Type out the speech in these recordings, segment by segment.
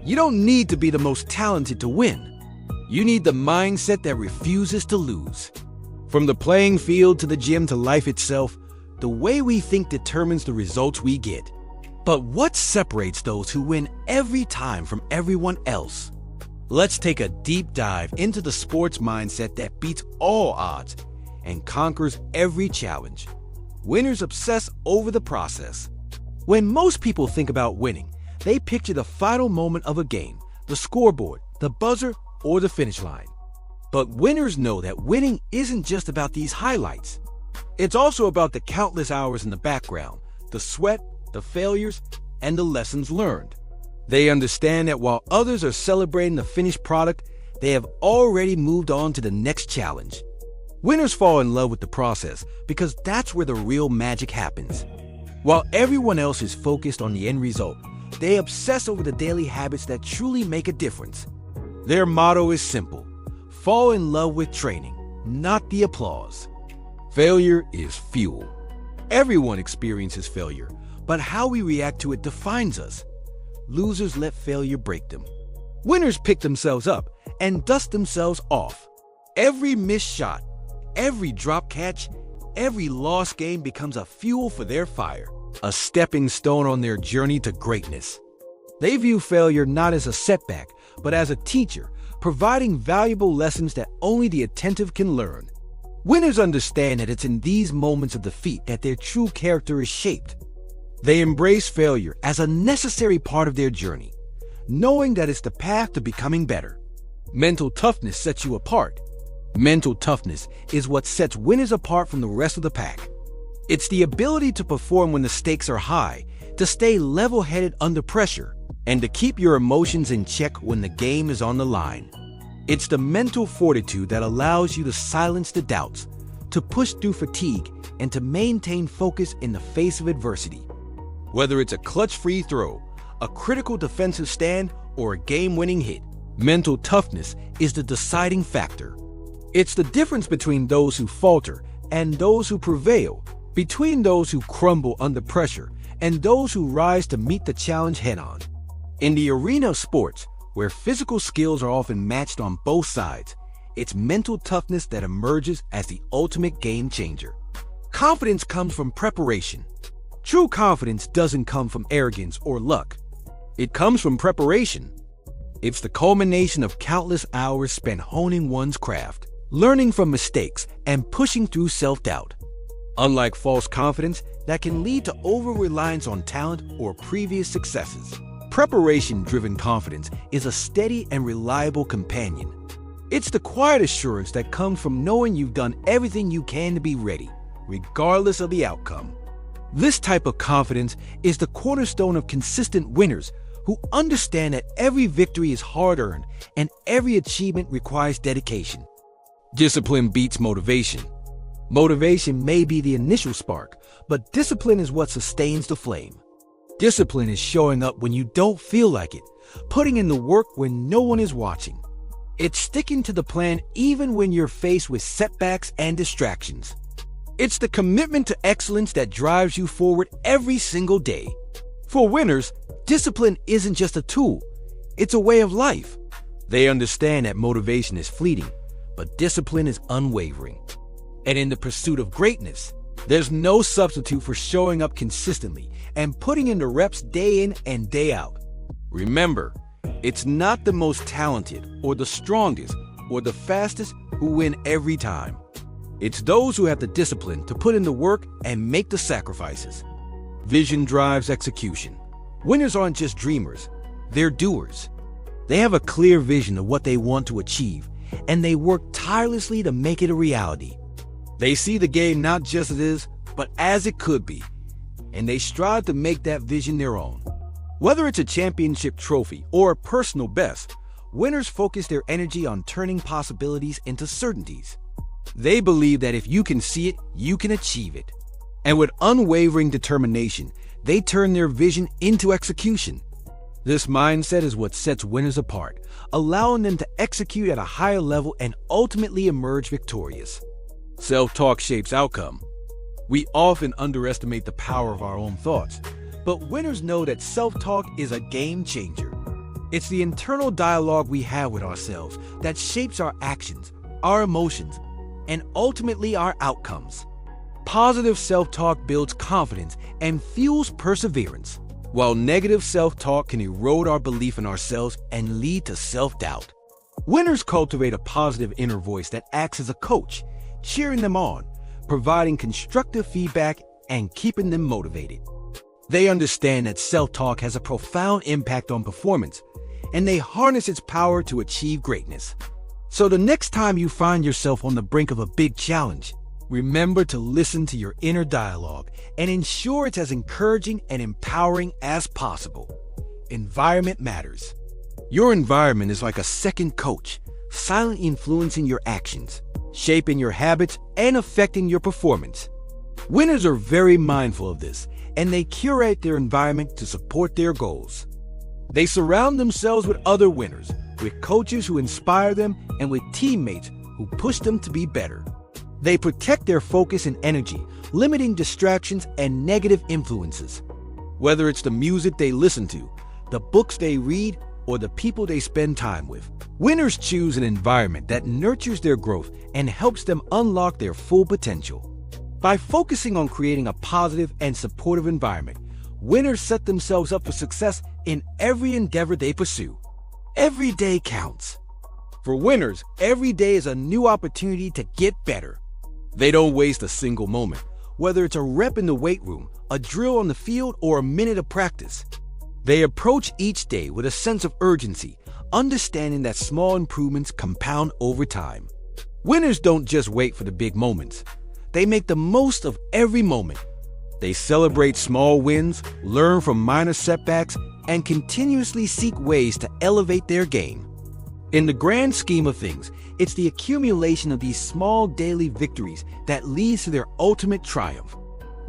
You don't need to be the most talented to win. You need the mindset that refuses to lose. From the playing field to the gym to life itself, the way we think determines the results we get. But what separates those who win every time from everyone else? Let's take a deep dive into the sports mindset that beats all odds and conquers every challenge. Winners obsess over the process. When most people think about winning, they picture the final moment of a game, the scoreboard, the buzzer, or the finish line. But winners know that winning isn't just about these highlights. It's also about the countless hours in the background, the sweat, the failures, and the lessons learned. They understand that while others are celebrating the finished product, they have already moved on to the next challenge. Winners fall in love with the process because that's where the real magic happens. While everyone else is focused on the end result, they obsess over the daily habits that truly make a difference. Their motto is simple: fall in love with training, not the applause. Failure is fuel. Everyone experiences failure, but how we react to it defines us. Losers let failure break them. Winners pick themselves up and dust themselves off. Every missed shot, every drop catch, every lost game becomes a fuel for their fire, a stepping stone on their journey to greatness. They view failure not as a setback, but as a teacher, providing valuable lessons that only the attentive can learn. Winners understand that it's in these moments of defeat that their true character is shaped. They embrace failure as a necessary part of their journey, knowing that it's the path to becoming better. Mental toughness sets you apart. Mental toughness is what sets winners apart from the rest of the pack. It's the ability to perform when the stakes are high, to stay level-headed under pressure, and to keep your emotions in check when the game is on the line. It's the mental fortitude that allows you to silence the doubts, to push through fatigue, and to maintain focus in the face of adversity. Whether it's a clutch free throw, a critical defensive stand, or a game-winning hit, mental toughness is the deciding factor. It's the difference between those who falter and those who prevail, between those who crumble under pressure and those who rise to meet the challenge head-on. In the arena of sports, where physical skills are often matched on both sides, it's mental toughness that emerges as the ultimate game changer. Confidence comes from preparation. True confidence doesn't come from arrogance or luck. It comes from preparation. It's the culmination of countless hours spent honing one's craft, learning from mistakes, and pushing through self-doubt. Unlike false confidence that can lead to over-reliance on talent or previous successes, preparation-driven confidence is a steady and reliable companion. It's the quiet assurance that comes from knowing you've done everything you can to be ready, regardless of the outcome. This type of confidence is the cornerstone of consistent winners who understand that every victory is hard-earned and every achievement requires dedication. Discipline beats motivation. Motivation may be the initial spark, but discipline is what sustains the flame. Discipline is showing up when you don't feel like it, putting in the work when no one is watching. It's sticking to the plan even when you're faced with setbacks and distractions. It's the commitment to excellence that drives you forward every single day. For winners, discipline isn't just a tool, it's a way of life. They understand that motivation is fleeting, but discipline is unwavering. And in the pursuit of greatness, there's no substitute for showing up consistently and putting in the reps day in and day out. Remember, it's not the most talented or the strongest or the fastest who win every time. It's those who have the discipline to put in the work and make the sacrifices. Vision drives execution. Winners aren't just dreamers, they're doers. They have a clear vision of what they want to achieve, and they work tirelessly to make it a reality. They see the game not just as it is, but as it could be, and they strive to make that vision their own. Whether it's a championship trophy or a personal best, winners focus their energy on turning possibilities into certainties. They believe that if you can see it, you can achieve it. And with unwavering determination, they turn their vision into execution. This mindset is what sets winners apart, allowing them to execute at a higher level and ultimately emerge victorious. Self-talk shapes outcome. We often underestimate the power of our own thoughts, but winners know that self-talk is a game changer. It's the internal dialogue we have with ourselves that shapes our actions, our emotions, and ultimately our outcomes. Positive self-talk builds confidence and fuels perseverance, while negative self-talk can erode our belief in ourselves and lead to self-doubt. Winners cultivate a positive inner voice that acts as a coach, cheering them on, providing constructive feedback, and keeping them motivated. They understand that self-talk has a profound impact on performance, and they harness its power to achieve greatness. So the next time you find yourself on the brink of a big challenge, remember to listen to your inner dialogue and ensure it's as encouraging and empowering as possible. Environment matters. Your environment is like a second coach, silently influencing your actions, shaping your habits, and affecting your performance. Winners are very mindful of this, and they curate their environment to support their goals. They surround themselves with other winners, with coaches who inspire them, and with teammates who push them to be better. They protect their focus and energy, limiting distractions and negative influences. Whether it's the music they listen to, the books they read, or the people they spend time with, winners choose an environment that nurtures their growth and helps them unlock their full potential. By focusing on creating a positive and supportive environment, winners set themselves up for success in every endeavor they pursue. Every day counts. For winners, every day is a new opportunity to get better. They don't waste a single moment, whether it's a rep in the weight room, a drill on the field, or a minute of practice. They approach each day with a sense of urgency, understanding that small improvements compound over time. Winners don't just wait for the big moments. They make the most of every moment. They celebrate small wins, learn from minor setbacks, and continuously seek ways to elevate their game. In the grand scheme of things, it's the accumulation of these small daily victories that leads to their ultimate triumph.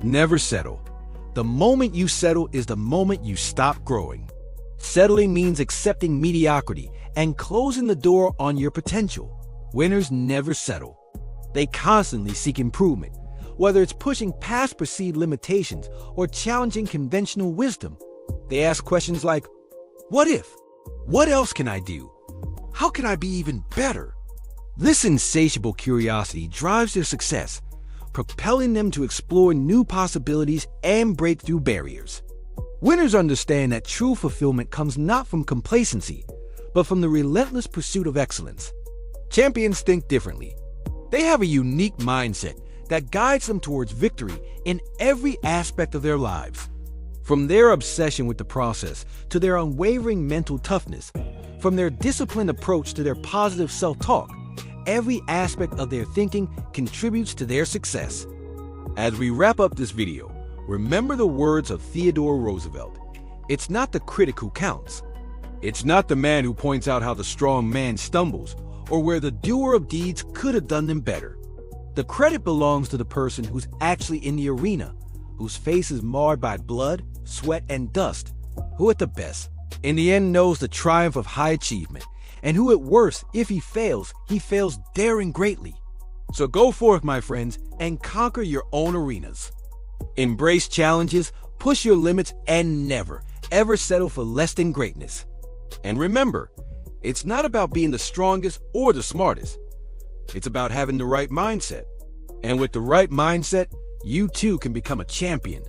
Never settle. The moment you settle is the moment you stop growing. Settling means accepting mediocrity and closing the door on your potential. Winners never settle. They constantly seek improvement, whether it's pushing past perceived limitations or challenging conventional wisdom. They ask questions like, what if? What else can I do? How can I be even better? This insatiable curiosity drives their success, propelling them to explore new possibilities and break through barriers. Winners understand that true fulfillment comes not from complacency, but from the relentless pursuit of excellence. Champions think differently. They have a unique mindset that guides them towards victory in every aspect of their lives. From their obsession with the process to their unwavering mental toughness, from their disciplined approach to their positive self-talk, every aspect of their thinking contributes to their success. As we wrap up this video, remember the words of Theodore Roosevelt. It's not the critic who counts. It's not the man who points out how the strong man stumbles or where the doer of deeds could have done them better. The credit belongs to the person who's actually in the arena, whose face is marred by blood, sweat, and dust, who at the best, in the end knows the triumph of high achievement, and who at worst, if he fails daring greatly. So go forth, my friends, and conquer your own arenas. Embrace challenges, push your limits, and never, ever settle for less than greatness. And remember, it's not about being the strongest or the smartest. It's about having the right mindset. And with the right mindset, you too can become a champion.